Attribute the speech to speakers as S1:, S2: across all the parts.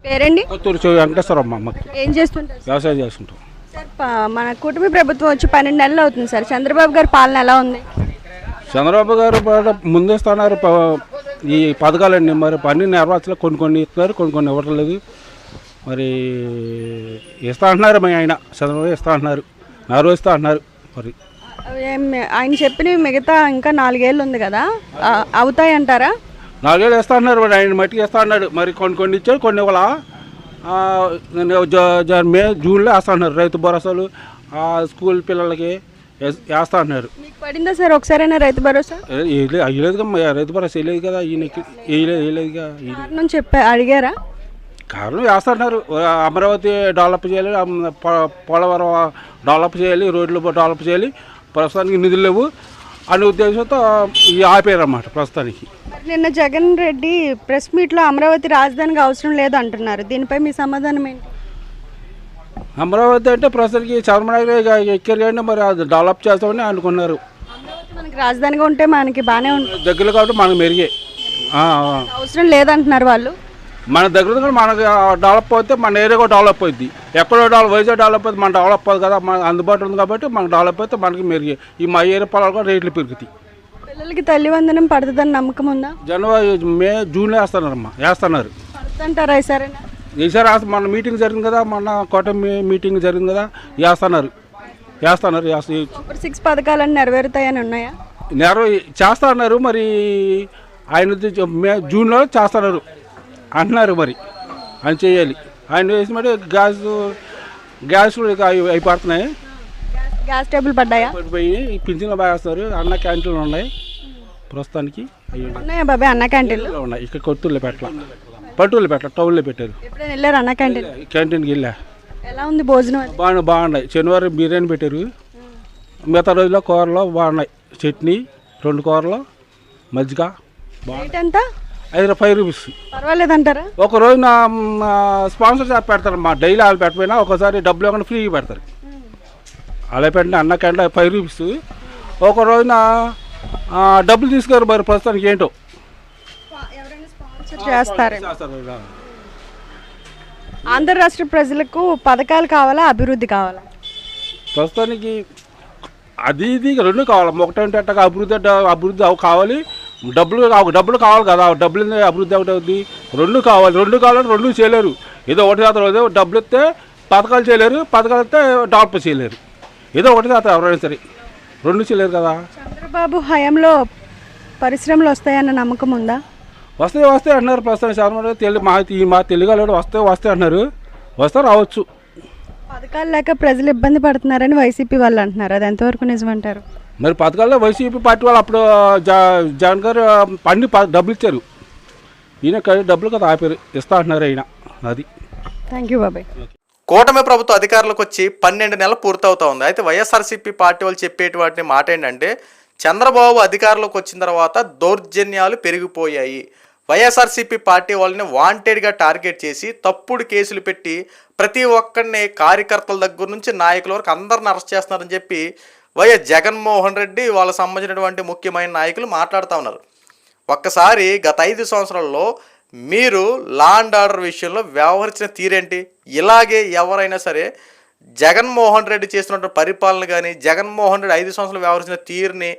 S1: పేరండి?
S2: కొత్తూరు వెంకటేశ్వరమ్మ. అమ్మకి
S1: ఏం చేస్తుంటారు సార్?
S2: వ్యవసాయం చేసుకుంటాం.
S1: సార్ మన కుటుంబ ప్రభుత్వం వచ్చి 12 నెలలు అవుతుంది సార్. చంద్రబాబు గారి పాలన ఎలా ఉంది?
S2: చంద్రబాబు గారు ముందేస్తున్నారు ఈ పథకాలన్నీ. మరి అన్ని నెరవేర్చలేదు. కొన్ని ఇస్తున్నారు, కొన్ని ఇవ్వటం లేదు. మరి ఇస్తా అంటున్నారు. మరి ఆయన చంద్రబాబు ఇస్తా అంటున్నారు, నెరవేరుస్తా అంటున్నారు. మరి
S1: ఆయన చెప్పినవి మిగతా ఇంకా 4 ఏళ్ళు ఉంది కదా, అవుతాయి అంటారా?
S2: 4 ఏళ్ళు ఇస్తా అంటున్నారు. మరి ఆయన మట్టికి ఇస్తా అన్నాడు. మరి కొన్ని ఇచ్చారు, కొన్ని ఇవ్వాల. జూన్లో వేస్తా అన్నారు. రైతు భరోసాలు స్కూల్ పిల్లలకి వేస్తా అన్నారు.
S1: మీకు పడిందా సార్ ఒకసారైనా రైతు భరోసా?
S2: వేయలేదు కదా, రైతు భరోసా వేయలేదు కదా ఈయనకి. వేయలేదుగా.
S1: కారణం అడిగారా?
S2: కారణం వేస్తున్నారు. అమరావతి డెవలప్ చేయాలి, పోలవరం డెవలప్ చేయాలి, రోడ్లు డెవలప్ చేయాలి. ప్రస్తుతానికి నిధులు లేవు అనే ఉద్దేశంతో ఆపేరన్నమాట ప్రస్తుతానికి.
S1: నిన్న జగన్ రెడ్డి ప్రెస్ మీట్లో అమరావతి రాజధానికి అవసరం లేదు అంటున్నారు. దీనిపై మీ సమాధానం ఏంటి?
S2: అమరావతి అంటే ప్రస్తుతానికి చంద్రబాబు ఎక్కారు కానీ మరి అది డెవలప్ చేస్తామని అనుకున్నారు.
S1: మనకి రాజధానిగా ఉంటే మనకి బాగానే ఉంటుంది,
S2: దగ్గర కాబట్టి మనకు మెరిగే.
S1: అవసరం లేదంటున్నారు వాళ్ళు.
S2: మన దగ్గర కూడా మనకు డెవలప్ అవుతే మన ఏరియా కూడా డెవలప్ అవుద్ది. ఎక్కడో వైజాగ్ డెవలప్ అవుతుంది, మన డెవలప్ అవుతుంది కదా. మన అందుబాటులో ఉంది కాబట్టి మనకు డెవలప్ అయితే మనకి మెరుగే. ఈ మా ఏరియా పొలాలు కూడా రేట్లు పెరుగుతాయి.
S1: పిల్లలకి తల్లి వందనం పడుతుందని నమ్మకం ఉందా?
S2: జూన్లో వేస్తున్నారు.
S1: పడుతుంటారా ఈసారైనా?
S2: ఈసారి మన మీటింగ్ జరిగింది కదా, మన కోట మీటింగ్ జరిగింది కదా, వేస్తున్నారు.
S1: సూపర్ 6 పథకాలన్నీ నెరవేరుతాయని ఉన్నాయా?
S2: చేస్తా అన్నారు. మరి ఆయన జూన్లో చేస్తున్నారు అంటున్నారు. మరి ఆయన చేయాలి. ఆయన వేసి మరి గ్యాస్ అయిపోతున్నాయి.
S1: గ్యాస్ టేబుల్ పడ్డాయా?
S2: పోయి పింఛన్లు బాగా వేస్తారు. అన్న క్యాంటీన్లు ఉన్నాయి ప్రస్తుతానికి.
S1: ఉన్నాయా బాబాయ్ అన్న క్యాంటీన్లు?
S2: ఉన్నాయి. ఇక్కడ కొత్తూరులో పట్టూరులో టౌన్లో పెట్టారు.
S1: ఎప్పుడైనా వెళ్ళారు అన్న క్యాంటీన్?
S2: క్యాంటీన్కి వెళ్ళా.
S1: ఎలా ఉంది భోజనం?
S2: బాగున్నాయి. శనివారం బిర్యానీ పెట్టారు. మిగతా రోజుల్లో కూరలు బాగున్నాయి. చట్నీ, 2 కూరలు, మజ్జిగ
S1: ఎంత?
S2: 5 రూపీస్.
S1: పర్వాలేదంటారా?
S2: ఒక రోజున స్పాన్సర్ చేసి పెడతారు. మా డైలీ వాళ్ళు పెట్టకపోయినా ఒకసారి డబ్బులు ఇవ్వకుండా ఫ్రీగా పెడతారు. అలా పెట్టిన అన్న క్యాంటీన్ 5 రూపీస్. ఒక రోజున డబ్బులు తీసుకోరు. మరి ప్రస్తుతానికి ఏంటో
S1: చేస్తారు. ఆంధ్ర రాష్ట్ర ప్రజలకు పథకాలు కావాలా, అభివృద్ధి కావాలా?
S2: ప్రస్తుతానికి అది ఇది 2 కావాలి. ఒకటంటే అభివృద్ధి కావాలి, డబ్బులు కావాలి కదా. డబ్బులు అభివృద్ధి ఒకటి అవుద్ది. 2 కావాలి. 2 కావాలంటే 2 చేయలేరు. ఏదో 1% డబ్బులు ఇస్తే పథకాలు చేయలేరు, పథకాలు ఇస్తే డెవలప్ చేయలేరు. ఏదో 1% ఎవరైనా సరే 2 చేయలేరు కదా.
S1: చంద్రబాబు హయాంలో పరిశ్రమలు వస్తాయన్న నమ్మకం ఉందా?
S2: వస్తే అంటున్నారు. ప్రస్తుతం చంద్రబాబు మా తెలుగు వస్తే అంటున్నారు. వస్తే రావచ్చు.
S1: పథకాలు లేక ప్రజలు ఇబ్బంది పడుతున్నారని వైసీపీ వాళ్ళు అంటున్నారు. అది ఎంతవరకు నిజమంటారు?
S2: మరి పథకాల్లో వైసీపీ పార్టీ వాళ్ళు అప్పుడు జగన్ గారు అన్ని డబ్బులు ఇచ్చారు. ఈయన డబ్బులు కదా ఆపారు. ఇస్తా అంటున్నారు ఆయన. అది.
S1: థ్యాంక్ యూ బాబాయ్.
S3: కూటమి ప్రభుత్వం అధికారులకు వచ్చి 12 నెలలు పూర్తవుతా ఉంది. అయితే వైఎస్ఆర్సీపీ పార్టీ వాళ్ళు చెప్పేటువంటి మాట ఏంటంటే, చంద్రబాబు అధికారంలోకి వచ్చిన తర్వాత దౌర్జన్యాలు పెరిగిపోయాయి. వైఎస్ఆర్సీపీ పార్టీ వాళ్ళని వాంటెడ్గా టార్గెట్ చేసి తప్పుడు కేసులు పెట్టి ప్రతి ఒక్కరిని కార్యకర్తల దగ్గర నుంచి నాయకుల వరకు అందరిని అరెస్ట్ చేస్తున్నారని చెప్పి వైఎస్ జగన్మోహన్ రెడ్డి వాళ్ళకు సంబంధించినటువంటి ముఖ్యమైన నాయకులు మాట్లాడుతూ ఉన్నారు. ఒక్కసారి గత 5 సంవత్సరాల్లో మీరు లా అండ్ ఆర్డర్ విషయంలో వ్యవహరించిన తీరేంటి? ఇలాగే ఎవరైనా సరే జగన్మోహన్ రెడ్డి చేస్తున్నటువంటి పరిపాలన కానీ, జగన్మోహన్ రెడ్డి 5 సంవత్సరాలు వ్యవహరించిన తీరుని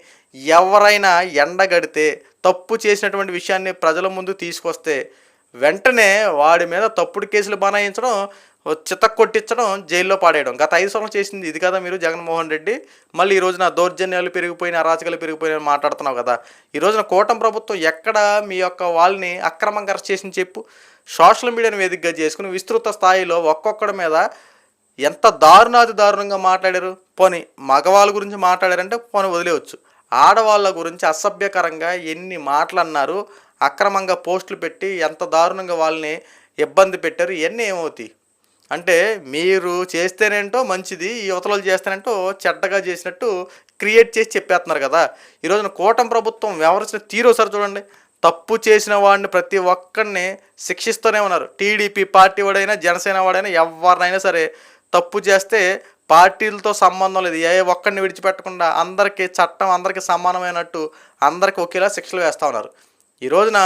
S3: ఎవరైనా ఎండగడితే, తప్పు చేసినటువంటి విషయాన్ని ప్రజల ముందు తీసుకొస్తే వెంటనే వాడి మీద తప్పుడు కేసులు బనాయించడం, చితక్కొట్టించడం, జైల్లో పాడేయడం. గత 5 సంవత్సరాలు చేసింది ఇది కదా మీరు జగన్మోహన్ రెడ్డి. మళ్ళీ ఈ రోజున దౌర్జన్యాలు పెరిగిపోయిన, అరాచకాలు పెరిగిపోయిన మాట్లాడుతున్నావు కదా. ఈ రోజున కూటమి ప్రభుత్వం ఎక్కడ మీ యొక్క వాళ్ళని అక్రమంగా అరెస్ట్ చేసింది చెప్పు? సోషల్ మీడియాను వేదికగా చేసుకుని విస్తృత స్థాయిలో ఒక్కొక్కడి మీద ఎంత దారుణంగా మాట్లాడారు. పోనీ మగవాళ్ళ గురించి మాట్లాడారంటే పోనీ వదిలేవచ్చు. ఆడవాళ్ళ గురించి అసభ్యకరంగా ఎన్ని మాటలు అన్నారు, అక్రమంగా పోస్టులు పెట్టి ఎంత దారుణంగా వాళ్ళని ఇబ్బంది పెట్టారు. ఇవన్నీ ఏమవుతాయి అంటే, మీరు చేస్తేనేంటో మంచిది, ఈ యువతలు చేస్తేనేంటో చెడ్డగా చేసినట్టు క్రియేట్ చేసి చెప్పేస్తున్నారు కదా. ఈరోజున కూటమి ప్రభుత్వం వ్యవహరించిన తీరు ఒకసారి చూడండి. తప్పు చేసిన వాడిని ప్రతి ఒక్కరిని శిక్షిస్తూనే ఉన్నారు. టీడీపీ పార్టీ వాడైనా, జనసేన వాడైనా, ఎవరినైనా సరే తప్పు చేస్తే పార్టీలతో సంబంధం లేదు, ఏ ఒక్కరిని విడిచిపెట్టకుండా అందరికీ చట్టం అందరికీ సమానమైనట్టు అందరికీ ఒకేలా శిక్షలు వేస్తూ ఉన్నారు. ఈ రోజున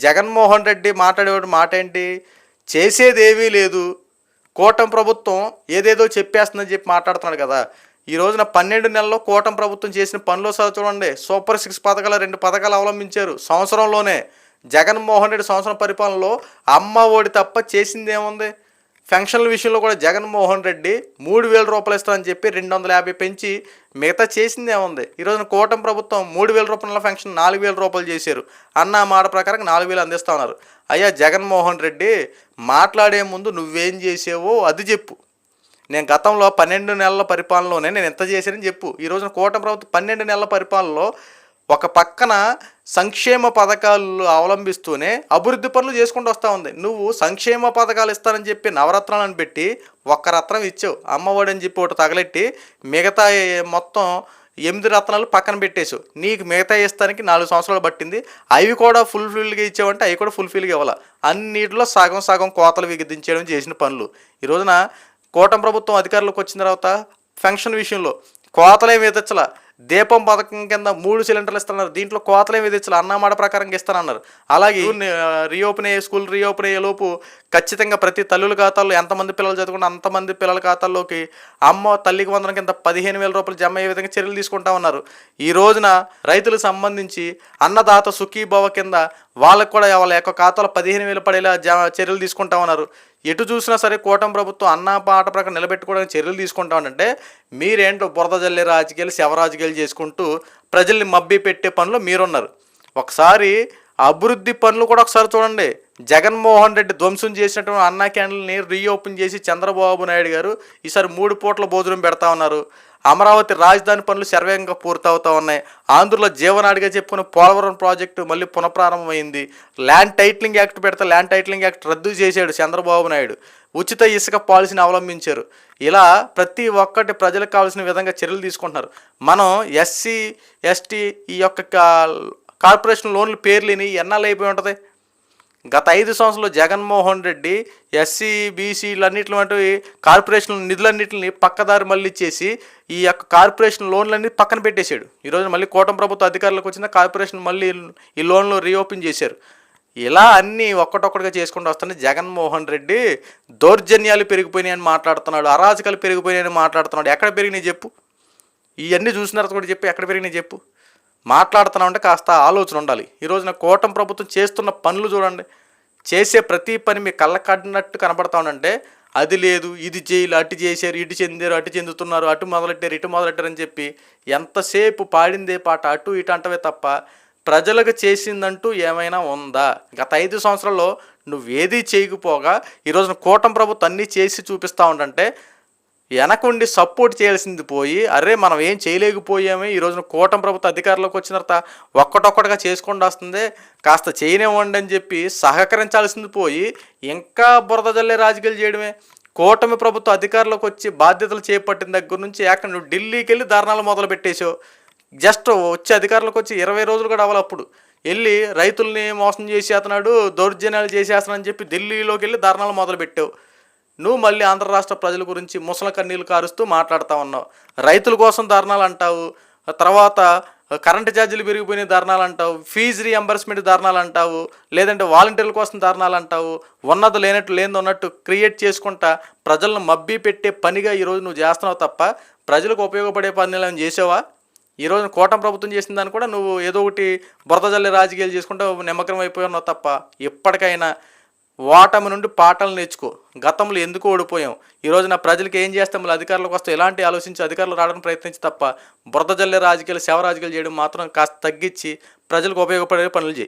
S3: జగన్మోహన్ రెడ్డి మాట్లాడే మాట ఏంటి? చేసేదేమీ లేదు, కూటమి ప్రభుత్వం ఏదేదో చెప్పేస్తుందని చెప్పి మాట్లాడుతున్నాడు కదా. ఈ రోజున 12 నెలల్లో కూటమి ప్రభుత్వం చేసిన పనులు చూడండి. సూపర్ 6 పథకాలు 2 పథకాలు అవలంబించారు సంవత్సరంలోనే. జగన్మోహన్ రెడ్డి సంవత్సరం పరిపాలనలో అమ్మ ఒడి తప్ప చేసింది ఏముంది? పెన్షన్ల విషయంలో కూడా జగన్మోహన్ రెడ్డి 3,000 రూపాయలు ఇస్తామని చెప్పి 250 పెంచి మిగతా చేసింది ఏముంది? ఈ రోజున కూటమి ప్రభుత్వం 3,000 రూపాయల పెన్షన్ 4,000 రూపాయలు చేశారు. అన్న మాట ప్రకారం 4,000 అందిస్తా ఉన్నారు. అయ్యా జగన్మోహన్ రెడ్డి, మాట్లాడే ముందు నువ్వేం చేసావో అది చెప్పు. నేను గతంలో 12 నెలల పరిపాలనలోనే నేను ఎంత చేశానని చెప్పు. ఈ రోజున కూటమి ప్రభుత్వం 12 నెలల పరిపాలనలో ఒక పక్కన సంక్షేమ పథకాలు అవలంబిస్తూనే అభివృద్ధి పనులు చేసుకుంటూ వస్తూ ఉంది. నువ్వు సంక్షేమ పథకాలు ఇస్తానని చెప్పి నవరత్నాలను పెట్టి ఒక్క రత్నం ఇచ్చావు, అమ్మఒడి అని చెప్పి ఒకటి తగలెట్టి మిగతా మొత్తం 8 రత్నాలు పక్కన పెట్టేసావు. నీకు మిగతా ఇస్తానికి 4 సంవత్సరాలు పట్టింది. అవి కూడా ఫుల్ఫిల్గా ఇచ్చావంటే అవి కూడా ఫుల్ఫిల్గా ఇవ్వాలి. అన్నిటిలో సగం సగం కోతలు విధించడం చేసిన పనులు. ఈ రోజున కూటమి ప్రభుత్వం అధికారంలోకి వచ్చిన తర్వాత పెన్షన్ విషయంలో కోతలే విధించాల. దీపం పథకం కింద 3 సిలిండర్లు ఇస్తున్నారు, దీంట్లో కోతలే విధించాలి, అన్నమాట ప్రకారంగా ఇస్తానన్నారు. అలాగే స్కూల్ రీఓపెన్ అయ్యే లోపు ఖచ్చితంగా ప్రతి తల్లుల ఖాతాల్లో ఎంతమంది పిల్లలు చదువుకుంటే అంతమంది పిల్లల ఖాతాల్లోకి అమ్మ తల్లికి వందనం కింద 15,000 రూపాయలు జమ అయ్యే విధంగా చర్యలు తీసుకుంటా ఉన్నారు. ఈ రోజున రైతులకు సంబంధించి అన్నదాత సుఖీభవ కింద వాళ్ళకు కూడా వాళ్ళ యొక్క ఖాతాలో 15,000 పడేలా చర్యలు తీసుకుంటా ఉన్నారు. ఎటు చూసినా సరే కూటమి ప్రభుత్వం అన్న పాట ప్రకారం నిలబెట్టుకోవడానికి చర్యలు తీసుకుంటామంటే మీరేంటో బురద జల్లే రాజకీయాలు, శవ రాజకీయాలు చేసుకుంటూ ప్రజల్ని మబ్బి పెట్టే పనులు మీరున్నారు. ఒకసారి అభివృద్ధి పనులు కూడా ఒకసారి చూడండి. జగన్మోహన్ రెడ్డి ధ్వంసం చేసినటువంటి అన్నా క్యాంటీన్ని రీఓపెన్ చేసి చంద్రబాబు నాయుడు గారు ఈసారి 3 పూట్ల భోజనం పెడతా ఉన్నారు. అమరావతి రాజధాని పనులు శరవేగంగా పూర్తవుతూ ఉన్నాయి. ఆంధ్రలో జీవనాడిగా చెప్పుకున్న పోలవరం ప్రాజెక్టు మళ్ళీ పునఃప్రారంభమైంది. ల్యాండ్ టైటిలింగ్ యాక్ట్ పెడితే ల్యాండ్ టైటిలింగ్ యాక్ట్ రద్దు చేశాడు చంద్రబాబు నాయుడు. ఉచిత ఇసుక పాలసీని అవలంబించారు. ఇలా ప్రతి ఒక్కటి ప్రజలకు కావాల్సిన విధంగా చర్యలు తీసుకుంటున్నారు. మనం ఎస్సీ ఎస్టీ ఈ యొక్క కార్పొరేషన్ లోన్లు పేర్లేని ఎన్నాళ్ళు అయిపోయి ఉంటుంది? గత 5 సంవత్సరాలు జగన్మోహన్ రెడ్డి ఎస్సీ బీసీలన్నింటి వంటి కార్పొరేషన్ నిధులన్నింటిని పక్కదారి మళ్ళీ ఇచ్చేసి ఈ యొక్క కార్పొరేషన్ లోన్లన్నీ పక్కన పెట్టేశాడు. ఈరోజు మళ్ళీ కూటమి ప్రభుత్వ అధికారులకు వచ్చిన కార్పొరేషన్ మళ్ళీ ఈ లోన్లు రీఓపెన్ చేశారు. ఇలా అన్నీ ఒక్కటొక్కటిగా చేసుకుంటూ వస్తున్నాయి. జగన్మోహన్ రెడ్డి దౌర్జన్యాలు పెరిగిపోయినాయని మాట్లాడుతున్నాడు, అరాచకాలు పెరిగిపోయినాయని మాట్లాడుతున్నాడు. ఎక్కడ పెరిగినాయి చెప్పు? ఇవన్నీ చూసిన తర్వాత కూడా చెప్పి ఎక్కడ పెరిగినాయి చెప్పు? మాట్లాడుతున్నామంటే కాస్త ఆలోచన ఉండాలి. ఈ రోజున కూటమి ప్రభుత్వం చేస్తున్న పనులు చూడండి. చేసే ప్రతి పని మీ కళ్ళ కట్టినట్టు కనబడతా ఉండంటే అది లేదు, ఇది చేయలు, అటు చేశారు, ఇటు చెందారు, అటు చెందుతున్నారు, అటు మొదలెట్టారు, ఇటు మొదలెట్టారు అని చెప్పి ఎంతసేపు పాడిందే పాట అటు ఇటు అంటవే తప్ప ప్రజలకు చేసిందంటూ ఏమైనా ఉందా? గత 5 సంవత్సరాల్లో నువ్వేదీ చేయకపోగా ఈ రోజున కూటమి ప్రభుత్వం అన్నీ చేసి చూపిస్తూ ఉండంటే వెనకుండి సపోర్ట్ చేయాల్సింది పోయి అరే మనం ఏం చేయలేకపోయామే, ఈ రోజున కూటమి ప్రభుత్వ అధికారంలోకి వచ్చిన తర్వాత ఒక్కటొక్కటిగా చేసుకుంటూ వస్తుంది, కాస్త చేయనివ్వండి అని చెప్పి సహకరించాల్సింది పోయి ఇంకా బురద జల్లే రాజకీయాలు చేయడమే. కూటమి ప్రభుత్వ అధికారంలోకి వచ్చి బాధ్యతలు చేపట్టిన దగ్గర నుంచి ఏకంగా నువ్వు ఢిల్లీకి వెళ్ళి ధర్నాలు మొదలు పెట్టేశావు. జస్ట్ వచ్చి అధికారంలోకి వచ్చి 20 రోజులు కూడా అవ్వాలి. అప్పుడు వెళ్ళి రైతుల్ని మోసం చేసేస్తున్నాడు, దౌర్జన్యాలు చేసేస్తున్నాడని చెప్పి ఢిల్లీలోకి వెళ్ళి ధర్నాలు మొదలు పెట్టావు. నువ్వు మళ్ళీ ఆంధ్ర రాష్ట్ర ప్రజల గురించి ముసల కన్నీళ్ళు కారుస్తూ మాట్లాడుతూ ఉన్నావు. రైతుల కోసం ధర్నాలు అంటావు, తర్వాత కరెంటు ఛార్జీలు పెరిగిపోయిన ధర్నాలు అంటావు, ఫీజు రీఎంబర్స్మెంట్ ధర్నాలు అంటావు, లేదంటే వాలంటీర్ల కోసం ధర్నాలు అంటావు. ఉన్నది లేనట్టు లేని ఉన్నట్టు క్రియేట్ చేసుకుంటా ప్రజలను మబ్బి పెట్టే పనిగా ఈరోజు నువ్వు చేస్తున్నావు తప్ప ప్రజలకు ఉపయోగపడే పనులు ఏమైనా చేసావా? ఈరోజు కూటమి ప్రభుత్వం చేసిన దాన్ని కూడా నువ్వు ఏదో ఒకటి బురద జల్లే రాజకీయాలు చేసుకుంటూ నిమగ్నం అయిపోయినావు తప్ప ఎప్పటికైనా ఓటమి నుండి పాఠాలు నేర్చుకో. గతంలో ఎందుకు ఓడిపోయాం, ఈరోజు నా ప్రజలకు ఏం చేస్తాం, మళ్ళీ అధికారులకు వస్తే ఎలాంటి ఆలోచించి అధికారులు రావడానికి ప్రయత్నించి తప్ప బురద జల్లే రాజకీయాలు, శవ రాజకీయాలు చేయడం మాత్రం కాస్త తగ్గించి ప్రజలకు ఉపయోగపడే పనులు చేయి.